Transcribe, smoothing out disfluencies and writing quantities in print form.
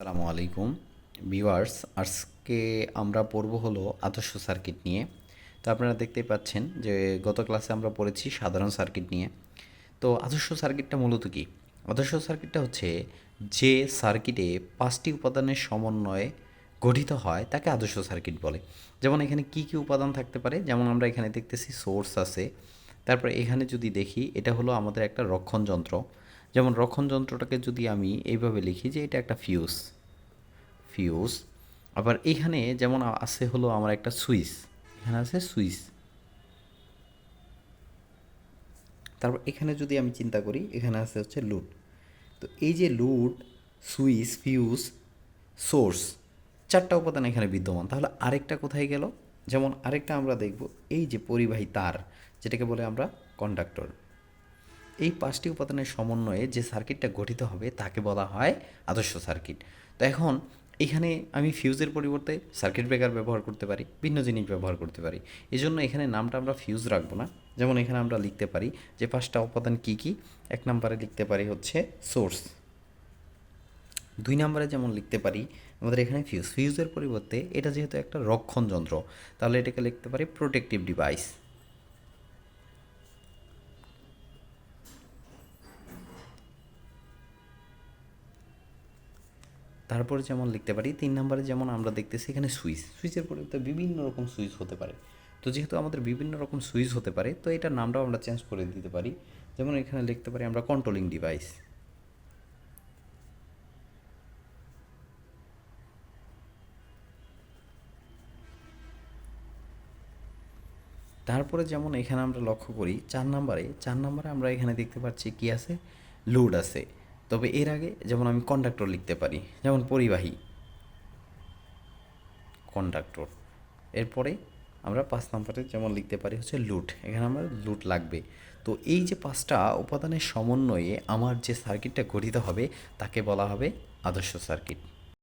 আসসালামু আলাইকুম ভিউয়ার্স। আজকে আমরা পড়ব হলো আদর্শ সার্কিট নিয়ে। তো আপনারা দেখতেই পাচ্ছেন যে গত ক্লাসে আমরা পড়েছি সাধারণ সার্কিট নিয়ে। তো আদর্শ সার্কিটটা মূলত কী? আদর্শ সার্কিটটা হচ্ছে যে সার্কিটে পাঁচটি উপাদানের সমন্বয়ে গঠিত হয় তাকে আদর্শ সার্কিট বলে। যেমন এখানে কি কি উপাদান থাকতে পারে, যেমন আমরা এখানে দেখতেছি সোর্স আছে। তারপরে এখানে যদি দেখি এটা হলো আমাদের একটা রক্ষণ যন্ত্র। যেমন রক্ষণ যন্ত্রটাকে যদি আমি এইভাবে লিখি যে এটা একটা ফিউজ। আবার এখানে যেমন আছে হলো আমার একটা সুইচ, এখানে আছে সুইচ। তারপর এখানে যদি আমি চিন্তা করি এখানে আছে হচ্ছে লুড। তো এই যে লুড, সুইচ, ফিউজ, সোর্স, চারটা উপাদান এখানে বিদ্যমান। তাহলে আরেকটা কোথায় গেল? যেমন আরেকটা আমরা দেখব এই যে পরিবাহী তার, যেটাকে বলে আমরা কন্ডাক্টর। এই পাঁচটি উপাদানের সমন্বয়ে যে সার্কিটটা গঠিত হবে তাকে বলা হয় আদর্শ সার্কিট। তো এখন এখানে আমি ফিউজের পরিবর্তে সার্কিট ব্রেকার ব্যবহার করতে পারি, ভিন্ন জিনিস ব্যবহার করতে পারি। এই জন্য এখানে নামটা আমরা ফিউজ রাখবো না। যেমন এখানে আমরা লিখতে পারি যে পাঁচটা উপাদান কী কী। এক নম্বরে লিখতে পারি হচ্ছে সোর্স। দুই নম্বরে যেমন লিখতে পারি আমাদের এখানে ফিউজের পরিবর্তে এটা যেহেতু একটা রক্ষণ যন্ত্র, তাহলে এটাকে লিখতে পারি প্রোটেক্টিভ ডিভাইস। তারপরে যেমন লিখতে পারি তিন নম্বরে, যেমন আমরা দেখতেছি এখানে সুইচের পরিবর্তে বিভিন্ন রকম সুইচ হতে পারে। তো যেহেতু আমাদের বিভিন্ন রকম সুইচ হতে পারে, তো এটার নামটাও আমরা চেঞ্জ করে দিতে পারি। যেমন এখানে লিখতে পারি আমরা কন্ট্রোলিং ডিভাইস। তারপরে যেমন এখানে আমরা লক্ষ্য করি চার নম্বরে আমরা এখানে দেখতে পাচ্ছি কি আছে, লোড আছে। তবে এর আগে যেমন আমি কন্ডাক্টর লিখতে পারি, যেমন পরিবাহী কন্ডাক্টর। এরপরে আমরা পাঁচ নম্বরে যেমন লিখতে পারি হচ্ছে লুট, এখানে আমার লুট লাগবে। তো এই যে পাঁচটা উপাদানের সমন্বয়ে আমার যে সার্কিটটা গঠিত হবে তাকে বলা হবে আদর্শ সার্কিট।